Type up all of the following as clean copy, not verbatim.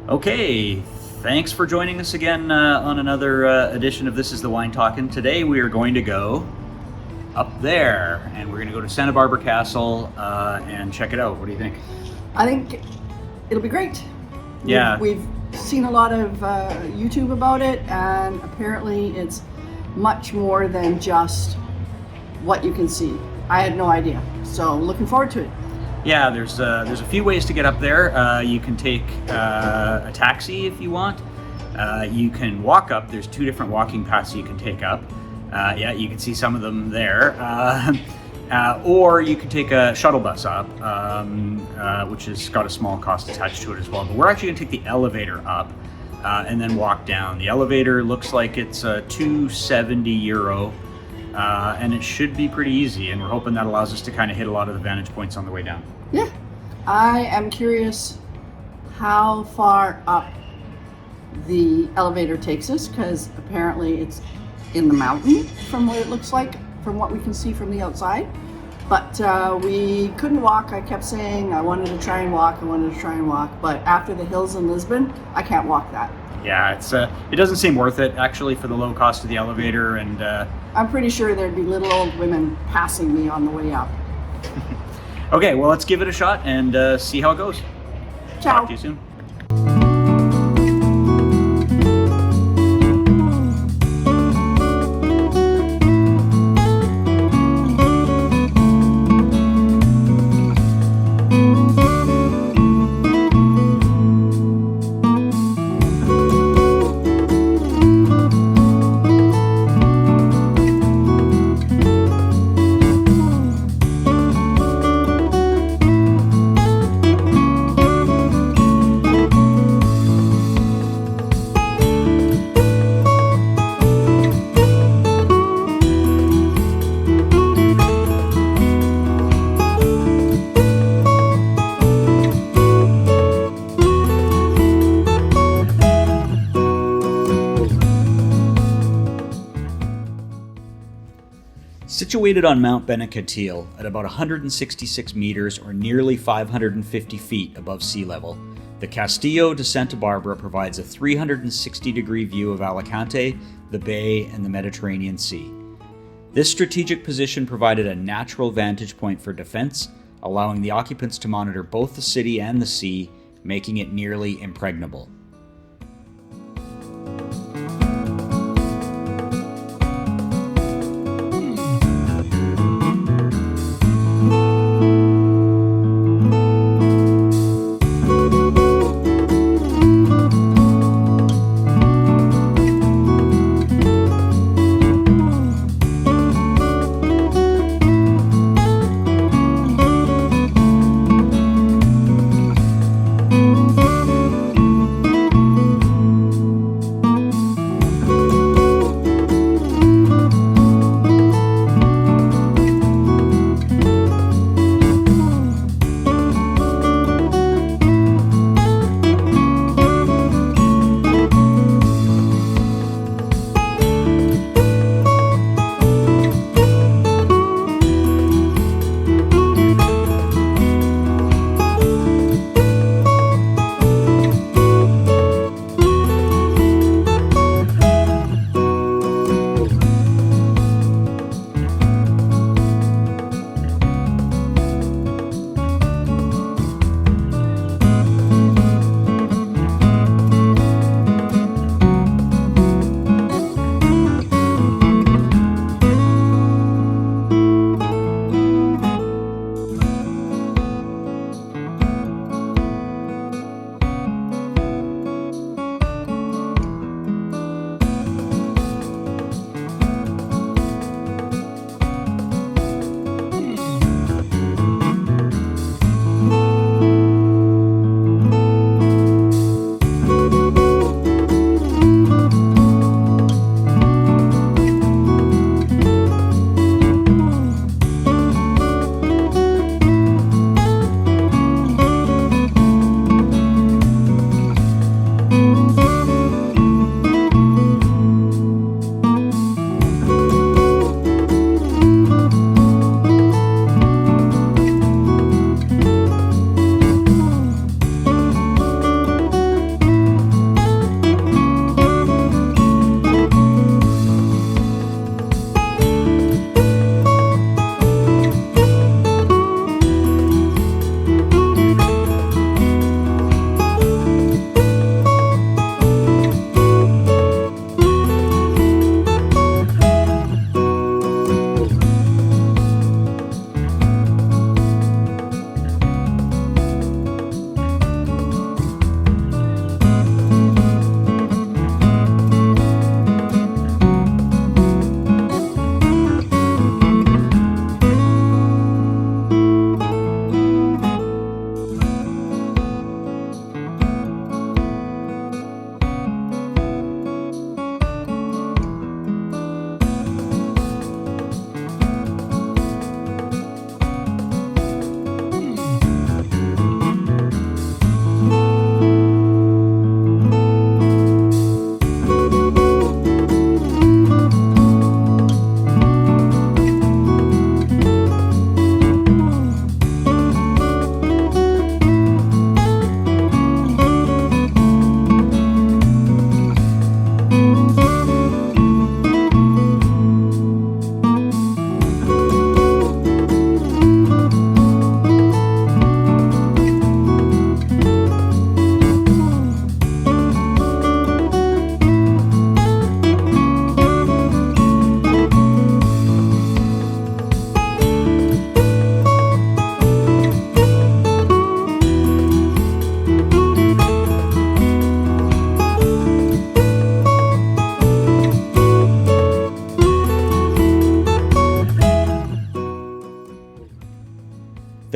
Okay, thanks for joining us again on another edition of This is the Wine Talkin'. Today we are going to go up there, and we're going to go to Santa Barbara Castle and check it out. What do you think? I think it'll be great. Yeah. We've seen a lot of YouTube about it, and apparently it's much more than just what you can see. I had no idea, so looking forward to it. Yeah, there's a few ways to get up there. You can take a taxi if you want. You can walk up. There's two different walking paths you can take up. Yeah, you can see some of them there. Or you can take a shuttle bus up, which has got a small cost attached to it as well. But we're actually going to take the elevator up and then walk down. The elevator looks like it's €270. And it should be pretty easy, and we're hoping that allows us to kind of hit a lot of the vantage points on the way down. Yeah, I am curious how far up the elevator takes us, because apparently it's in the mountain from what it looks like, from what we can see from the outside. But we couldn't walk. I kept saying I wanted to try and walk, but after the hills in Lisbon, I can't walk that. Yeah, it doesn't seem worth it actually for the low cost of the elevator, and I'm pretty sure there'd be little old women passing me on the way up. Okay, well, let's give it a shot and see how it goes. Ciao. Talk to you soon. Situated on Mount Benacatil at about 166 meters or nearly 550 feet above sea level, the Castillo de Santa Bárbara provides a 360-degree view of Alicante, the Bay, and the Mediterranean Sea. This strategic position provided a natural vantage point for defense, allowing the occupants to monitor both the city and the sea, making it nearly impregnable.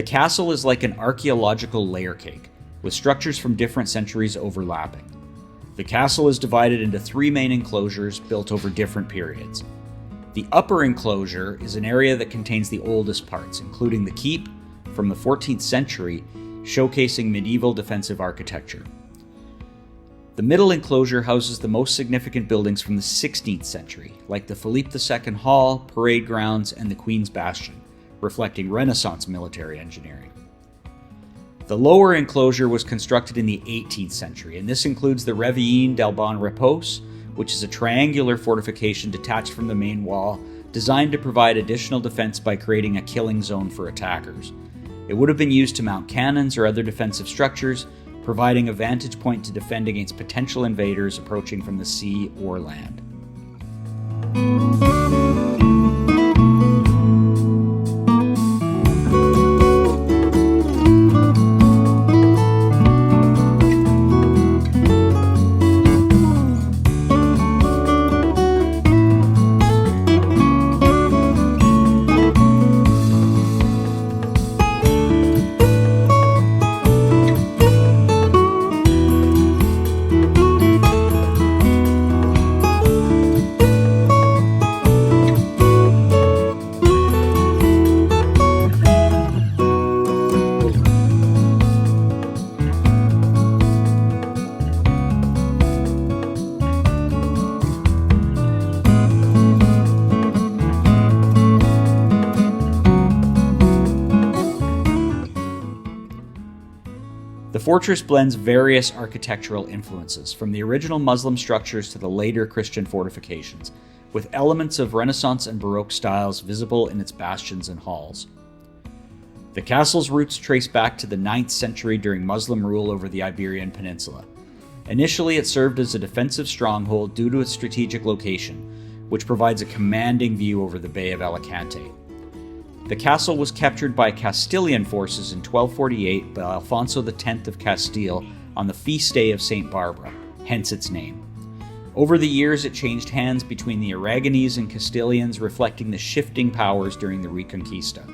The castle is like an archaeological layer cake, with structures from different centuries overlapping. The castle is divided into 3 main enclosures built over different periods. The upper enclosure is an area that contains the oldest parts, including the keep from the 14th century, showcasing medieval defensive architecture. The middle enclosure houses the most significant buildings from the 16th century, like the Philippe II Hall, parade grounds, and the Queen's Bastion, reflecting Renaissance military engineering. The lower enclosure was constructed in the 18th century, and this includes the Réveillon del Bon Repos, which is a triangular fortification detached from the main wall, designed to provide additional defense by creating a killing zone for attackers. It would have been used to mount cannons or other defensive structures, providing a vantage point to defend against potential invaders approaching from the sea or land. The fortress blends various architectural influences, from the original Muslim structures to the later Christian fortifications, with elements of Renaissance and Baroque styles visible in its bastions and halls. The castle's roots trace back to the 9th century during Muslim rule over the Iberian Peninsula. Initially, it served as a defensive stronghold due to its strategic location, which provides a commanding view over the Bay of Alicante. The castle was captured by Castilian forces in 1248 by Alfonso X of Castile on the feast day of St. Barbara, hence its name. Over the years, it changed hands between the Aragonese and Castilians, reflecting the shifting powers during the Reconquista.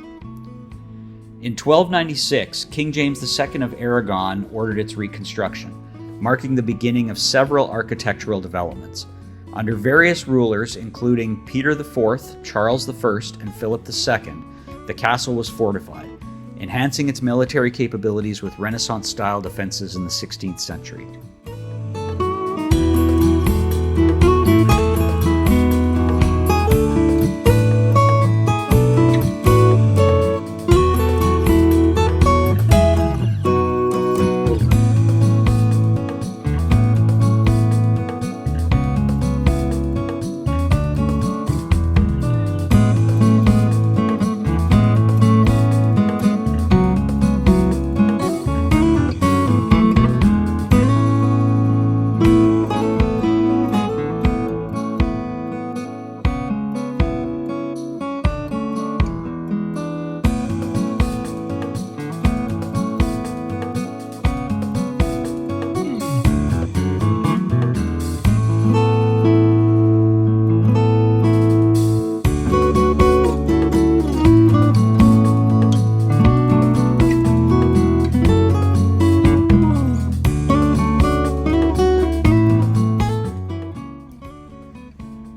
In 1296, King James II of Aragon ordered its reconstruction, marking the beginning of several architectural developments. Under various rulers, including Peter IV, Charles I, and Philip II, the castle was fortified, enhancing its military capabilities with Renaissance-style defenses in the 16th century.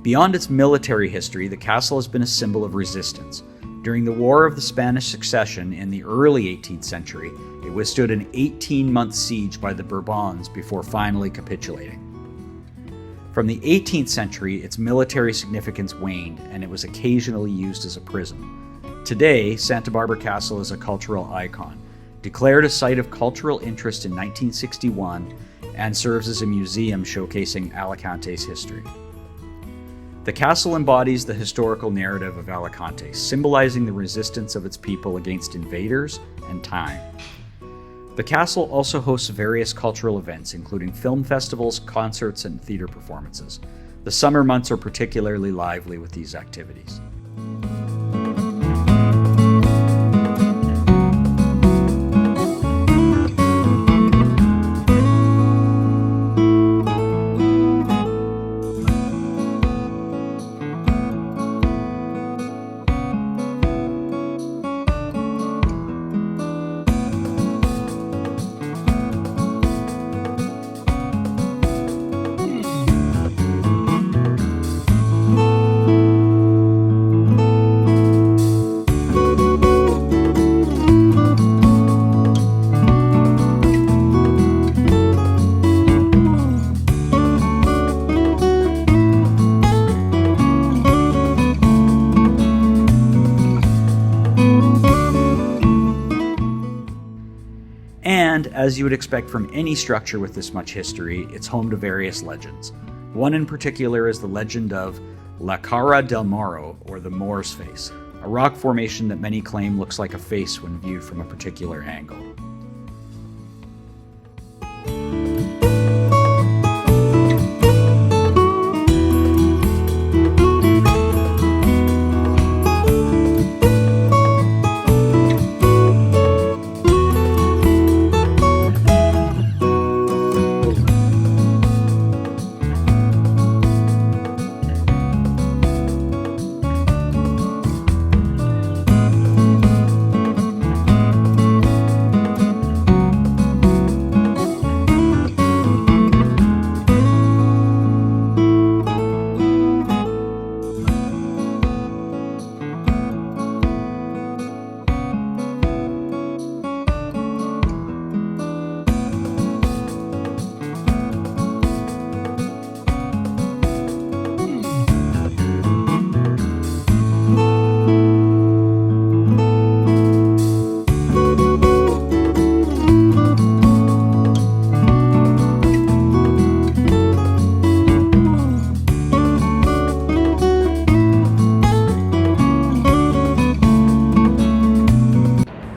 Beyond its military history, the castle has been a symbol of resistance. During the War of the Spanish Succession in the early 18th century, it withstood an 18-month siege by the Bourbons before finally capitulating. From the 18th century, its military significance waned, and it was occasionally used as a prison. Today, Santa Barbara Castle is a cultural icon, declared a site of cultural interest in 1961, and serves as a museum showcasing Alicante's history. The castle embodies the historical narrative of Alicante, symbolizing the resistance of its people against invaders and time. The castle also hosts various cultural events, including film festivals, concerts, and theater performances. The summer months are particularly lively with these activities. as you would expect from any structure with this much history, it's home to various legends. One in particular is the legend of La Cara del Moro, or the Moor's Face, a rock formation that many claim looks like a face when viewed from a particular angle.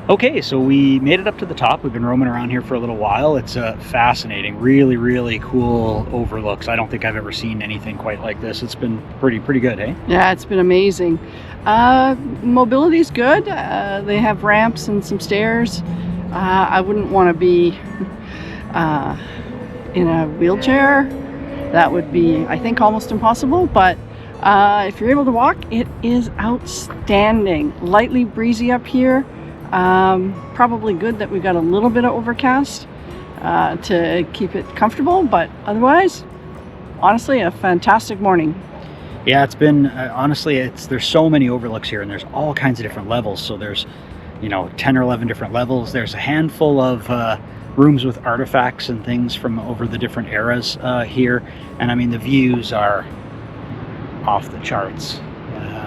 Okay, so we made it up to the top. We've been roaming around here for a little while. It's fascinating, really, really cool overlooks. I don't think I've ever seen anything quite like this. It's been pretty good, hey? Yeah, it's been amazing. Mobility's good. They have ramps and some stairs. I wouldn't want to be in a wheelchair. That would be, I think, almost impossible, but if you're able to walk, it is outstanding. Lightly breezy up here. Probably good that we got a little bit of overcast to keep it comfortable, but otherwise, honestly, a fantastic morning. Yeah, it's been honestly, there's so many overlooks here, and there's all kinds of different levels. So there's 10 or 11 different levels. There's a handful of rooms with artifacts and things from over the different eras here, and I mean the views are off the charts.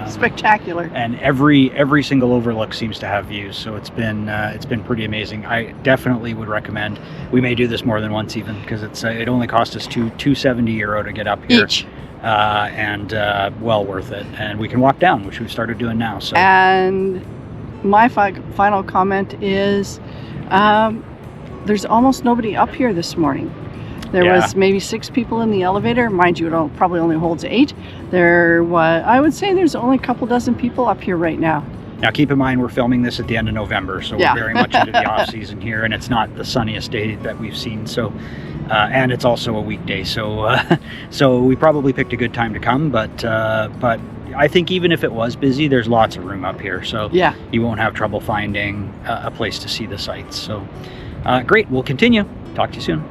Spectacular. And every single overlook seems to have views, so it's been pretty amazing. I definitely would recommend. We may do this more than once even, because it only cost us €270 to get up here each, and well worth it. And we can walk down, which we've started doing now. So, and my final comment is there's almost nobody up here this morning. There was maybe 6 people in the elevator. Mind you, it probably only holds 8. I would say there's only a couple dozen people up here right now. Now keep in mind, we're filming this at the end of November, so we're very much into the off season here, and it's not the sunniest day that we've seen. So, and it's also a weekday, so so we probably picked a good time to come. But I think even if it was busy, there's lots of room up here, so you won't have trouble finding a place to see the sights. So great, we'll continue. Talk to you soon.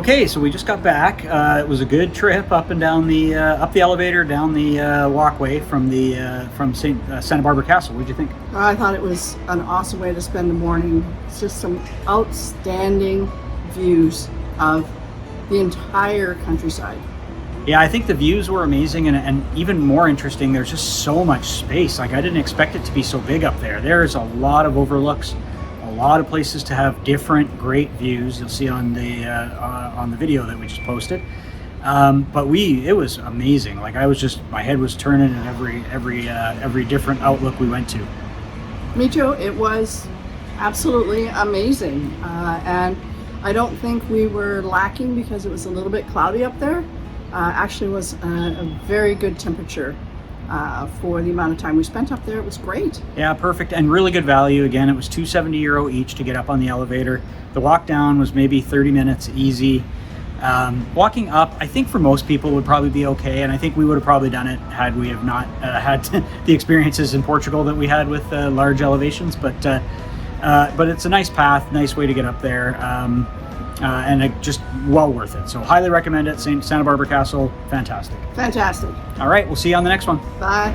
Okay, so we just got back. It was a good trip up and down the elevator, down the walkway from Santa Barbara Castle. What did you think? I thought it was an awesome way to spend the morning. It's just some outstanding views of the entire countryside. Yeah, I think the views were amazing, and even more interesting, there's just so much space. Like, I didn't expect it to be so big up there. There's a lot of overlooks, a lot of places to have different great views. You'll see on the video that we just posted. But it was amazing. Like, my head was turning at every different outlook we went to. Me too. It was absolutely amazing, and I don't think we were lacking because it was a little bit cloudy up there. Actually was a very good temperature for the amount of time we spent up there. It was great. Yeah, perfect, and really good value. Again, it was €270 each to get up on the elevator. The walk down was maybe 30 minutes easy. Walking up, I think for most people would probably be okay, and I think we would have probably done it had we have not had the experiences in Portugal that we had with large elevations. But it's a nice path, nice way to get up there. And just well worth it. So highly recommend it. Santa Barbara Castle, fantastic. Fantastic. All right, we'll see you on the next one. Bye.